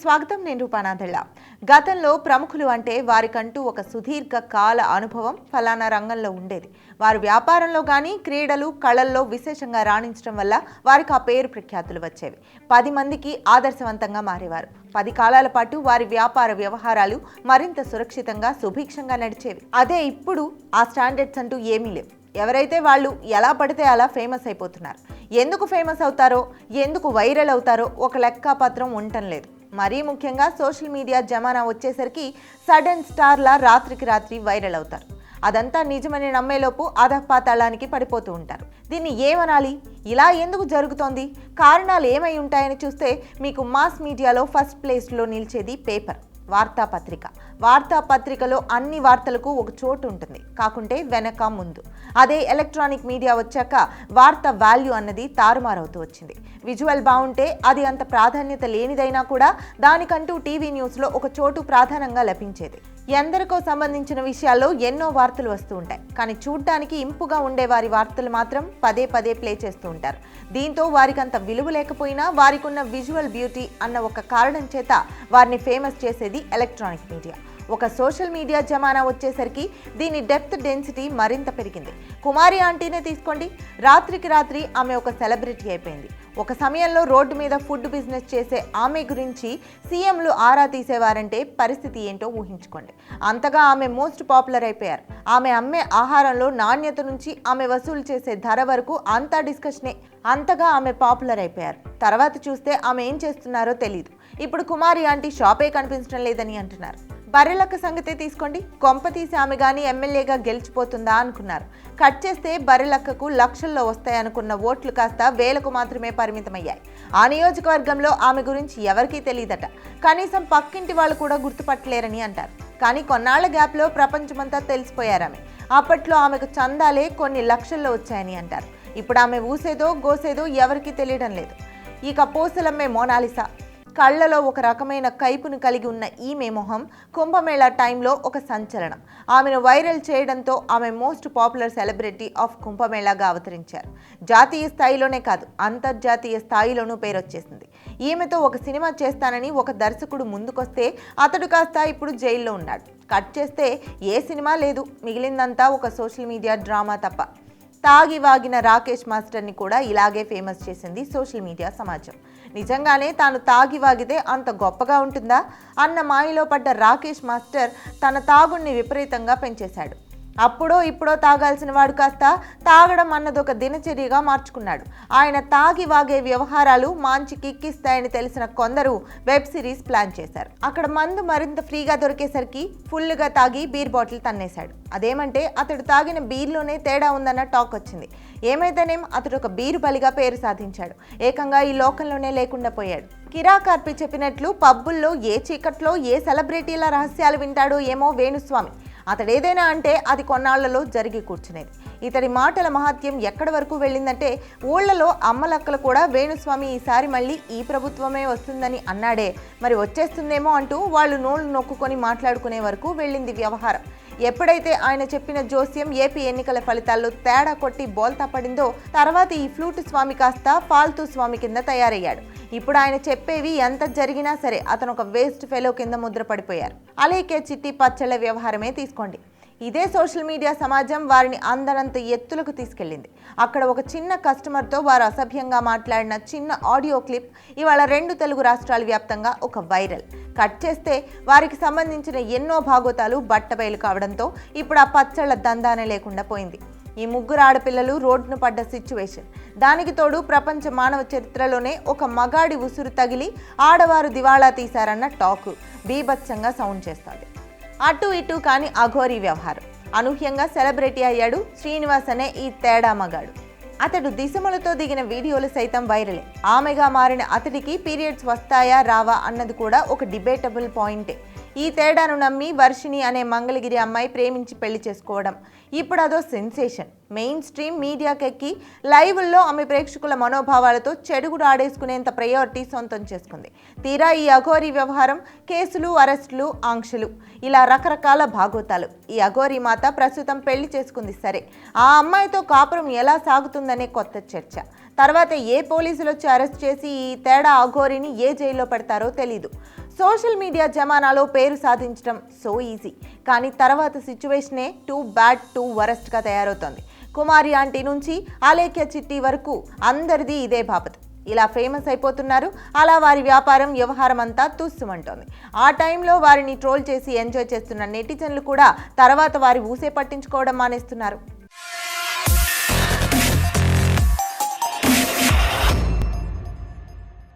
స్వాగతం. నేను రూపానాథళ్ళ. గతంలో ప్రముఖులు అంటే వారికంటూ ఒక సుదీర్ఘ కాల అనుభవం ఫలానా రంగంలో ఉండేది. వారు వ్యాపారంలో కానీ క్రీడలు కళల్లో విశేషంగా రాణించడం వల్ల వారికి ఆ పేరు ప్రఖ్యాతులు వచ్చేవి. 10 మందికి ఆదర్శవంతంగా మారేవారు. 10 కాలాల పాటు వారి వ్యాపార వ్యవహారాలు మరింత సురక్షితంగా సుభిక్షంగా నడిచేవి. అదే ఇప్పుడు ఆ స్టాండర్డ్స్ అంటూ ఏమీ లేవు. ఎవరైతే వాళ్ళు ఎలా పడితే అలా ఫేమస్ అయిపోతున్నారు. ఎందుకు ఫేమస్ అవుతారో, ఎందుకు వైరల్ అవుతారో ఒక లెక్కపత్రం ఉండటం లేదు. మరీ ముఖ్యంగా సోషల్ మీడియా జమానా వచ్చేసరికి సడన్ స్టార్లా రాత్రికి రాత్రి వైరల్ అవుతారు. అదంతా నిజమని నమ్మేలోపు అధపాతాళానికి పడిపోతూ ఉంటారు. దీన్ని ఏమనాలి? ఇలా ఎందుకు జరుగుతోంది? కారణాలు ఏమై ఉంటాయని చూస్తే మీకు మాస్ మీడియాలో ఫస్ట్ ప్లేస్లో నిలిచేది పేపర్, వార్తాపత్రిక. వార్తాపత్రికలో అన్ని వార్తలకు ఒక చోటు ఉంటుంది, కాకుంటే వెనక ముందు. అదే ఎలక్ట్రానిక్ మీడియా వచ్చాక వార్త వాల్యూ అన్నది తారుమారవుతూ వచ్చింది. విజువల్ బాగుంటే అది అంత ప్రాధాన్యత లేనిదైనా కూడా దానికంటూ టీవీ న్యూస్లో ఒక చోటు ప్రధానంగా లభించేది. ఎందరికో సంబంధించిన విషయాల్లో ఎన్నో వార్తలు వస్తూ ఉంటాయి, కానీ చూడ్డానికి ఇంపుగా ఉండే వారి వార్తలు మాత్రం పదే పదే ప్లే చేస్తూ ఉంటారు. దీంతో వారికి అంత విలువ లేకపోయినా వారికి ఉన్న విజువల్ బ్యూటీ అన్న ఒక కారణం చేత వారిని ఫేమస్ చేసేది ఎలక్ట్రానిక్ మీడియా. ఒక సోషల్ మీడియా జమానా వచ్చేసరికి దీని డెప్త్ డెన్సిటీ మరింత పెరిగింది. కుమారి ఆంటీనే తీసుకోండి. రాత్రికి రాత్రి ఆమె ఒక సెలబ్రిటీ అయిపోయింది. ఒక సమయంలో రోడ్డు మీద ఫుడ్ బిజినెస్ చేసే ఆమె గురించి సీఎంలు ఆరా తీసేవారంటే పరిస్థితి ఏంటో ఊహించుకోండి. అంతగా ఆమె మోస్ట్ పాపులర్ అయిపోయారు. ఆమె అమ్మే ఆహారంలో నాణ్యత నుంచి ఆమె వసూలు చేసే ధర వరకు అంతా డిస్కషనే. అంతగా ఆమె పాపులర్ అయిపోయారు. తర్వాత చూస్తే ఆమె ఏం చేస్తున్నారో తెలియదు. ఇప్పుడు కుమారి ఆంటీ షాపే కనిపించడం లేదని అంటున్నారు. బర్రెలక్క సంగతే తీసుకోండి. కొంప తీసి ఆమె కానీ ఎమ్మెల్యేగా గెలిచిపోతుందా అనుకున్నారు. కట్ చేస్తే బర్రెలక్కకు లక్షల్లో వస్తాయనుకున్న ఓట్లు కాస్త వేలకు మాత్రమే పరిమితమయ్యాయి. ఆ నియోజకవర్గంలో ఆమె గురించి ఎవరికీ తెలియదట. కనీసం పక్కింటి వాళ్ళు కూడా గుర్తుపట్టలేరని అంటారు. కానీ కొన్నాళ్ల గ్యాప్లో ప్రపంచమంతా తెలిసిపోయారామె. అప్పట్లో ఆమెకు చందాలే కొన్ని లక్షల్లో వచ్చాయని అంటారు. ఇప్పుడు ఆమె ఊసేదో గోసేదో ఎవరికీ తెలియడం లేదు. ఇక పూసలమ్మే మోనాలిసా. కళ్లలో ఒక రకమైన కైపును కలిగి ఉన్న ఈమె మొహం కుంభమేళా టైంలో ఒక సంచలనం. ఆమెను వైరల్ చేయడంతో ఆమె మోస్ట్ పాపులర్ సెలబ్రిటీ ఆఫ్ కుంభమేళాగా అవతరించారు. జాతీయ స్థాయిలోనే కాదు, అంతర్జాతీయ స్థాయిలోనూ పేరొచ్చేసింది. ఈమెతో ఒక సినిమా చేస్తానని ఒక దర్శకుడు ముందుకొస్తే అతడు కాస్త ఇప్పుడు జైల్లో ఉన్నాడు. కట్ చేస్తే ఏ సినిమా లేదు, మిగిలిందంతా ఒక సోషల్ మీడియా డ్రామా తప్ప. తాగి వాగిన రాకేష్ మాస్టర్ని కూడా ఇలాగే ఫేమస్ చేసింది సోషల్ మీడియా సమాజం. నిజంగానే తాను తాగి వాగితే అంత గొప్పగా ఉంటుందా అన్న మాయలో పడ్డ రాకేష్ మాస్టర్ తన తాగుడిని విపరీతంగా పెంచేశాడు. అప్పుడో ఇప్పుడో తాగాల్సిన వాడు కాస్త తాగడం అన్నదొక దినచర్యగా మార్చుకున్నాడు. ఆయన తాగి వాగే వ్యవహారాలు మంచి కిక్కిస్తాయని తెలిసిన కొందరు వెబ్ సిరీస్ ప్లాన్ చేశారు. అక్కడ మందు మరింత ఫ్రీగా దొరికేసరికి ఫుల్గా తాగి బీర్ బాటిల్ తన్నేశాడు. అదేమంటే అతడు తాగిన బీర్లోనే తేడా ఉందన్న టాక్ వచ్చింది. ఏమైతేనేం అతడు ఒక బీరు బలిగా పేరు సాధించాడు. ఏకంగా ఈ లోకంలోనే లేకుండా పోయాడు. కిరాకార్పి చెప్పినట్లు పబ్బుల్లో ఏ చీకట్లో ఏ సెలబ్రిటీల రహస్యాలు వింటాడో ఏమో వేణుస్వామి. అతడేదైనా అంటే అది కొన్నాళ్లలో జరిగి కూర్చునేది. ఇతడి మాటల మహత్యం ఎక్కడి వరకు వెళ్ళిందంటే ఊళ్ళలో అమ్మలక్కలు కూడా వేణుస్వామి ఈసారి మళ్ళీ ఈ ప్రభుత్వమే వస్తుందని అన్నాడే, మరి వచ్చేస్తుందేమో అంటూ వాళ్ళు నోళ్లు నొక్కుకొని మాట్లాడుకునే వరకు వెళ్ళింది వ్యవహారం. ఎప్పుడైతే ఆయన చెప్పిన జోస్యం ఏపీ ఎన్నికల ఫలితాల్లో తేడా కొట్టి బోల్తా పడిందో తర్వాత ఈ ఫ్లూట్ స్వామి కాస్త ఫాల్తూ స్వామి కింద తయారయ్యాడు. ఇప్పుడు ఆయన చెప్పేవి ఎంత జరిగినా సరే అతను ఒక వేస్ట్ ఫెలో కింద ముద్ర పడిపోయారు. అలాగే చిట్టి పచ్చళ్ళ వ్యవహారమే తీసుకోండి. ఇదే సోషల్ మీడియా సమాజం వారిని అందనంత ఎత్తులకు తీసుకెళ్లింది. అక్కడ ఒక చిన్న కస్టమర్తో వారు అసభ్యంగా మాట్లాడిన చిన్న ఆడియో క్లిప్ ఇవాళ 2 తెలుగు రాష్ట్రాల వ్యాప్తంగా ఒక వైరల్. కట్ చేస్తే వారికి సంబంధించిన ఎన్నో భాగోతాలు బట్టబయలు కావడంతో ఇప్పుడు ఆ పచ్చళ్ల దందానే లేకుండా పోయింది. ఈ 3 ఆడపిల్లలు రోడ్డును పడ్డ సిచ్యువేషన్. దానికి తోడు ప్రపంచ మానవ చరిత్రలోనే ఒక మగాడి ఉసురు తగిలి ఆడవారు దివాళా తీశారన్న టాకు బీభత్సంగా సౌండ్ చేస్తుంది. అటు ఇటు కాని అఘోరీ వ్యవహారం. అనూహ్యంగా సెలబ్రిటీ అయ్యాడు శ్రీనివాస్ అనే ఈ తేడా మగాడు. అతడు దిశములతో దిగిన వీడియోలు సైతం వైరలే. ఆమెగా మారిన అతడికి పీరియడ్స్ వస్తాయా రావా అన్నది కూడా ఒక డిబేటబుల్ పాయింటే. ఈ తేడాను నమ్మి వర్షిణి అనే మంగళగిరి అమ్మాయి ప్రేమించి పెళ్లి చేసుకోవడం ఇప్పుడు అదో సెన్సేషన్. మెయిన్ స్ట్రీమ్ మీడియాకెక్కి లైవ్ల్లో ఆమె ప్రేక్షకుల మనోభావాలతో చెడుగుడు ఆడేసుకునేంత ప్రయారిటీ సొంతం చేసుకుంది. తీరా ఈ అఘోరీ వ్యవహారం కేసులు, అరెస్టులు, ఆంక్షలు, ఇలా రకరకాల భాగోతాలు. ఈ అఘోరీ మాత ప్రస్తుతం పెళ్లి చేసుకుంది సరే, ఆ అమ్మాయితో కాపురం ఎలా సాగుతుందనే కొత్త చర్చ. తర్వాత ఏ పోలీసులు వచ్చి అరెస్ట్ చేసి ఈ తేడా అఘోరీని ఏ జైల్లో పెడతారో తెలీదు. సోషల్ మీడియా జమానాలో పేరు సాధించడం సో ఈజీ, కానీ తర్వాత సిచ్యువేషనే టూ బ్యాడ్ టూ వరస్ట్గా తయారవుతోంది. కుమారి ఆంటీ నుంచి ఆలేఖ్య చిట్టి వరకు అందరిది ఇదే బాపత్. ఇలా ఫేమస్ అయిపోతున్నారు. అలా వారి వ్యాపారం వ్యవహారం అంతా తుస్సుమంటోంది. ఆ టైంలో వారిని ట్రోల్ చేసి ఎంజాయ్ చేస్తున్న నెటిజన్లు కూడా తర్వాత వారి ఊసే పట్టించుకోవడం మానేస్తున్నారు.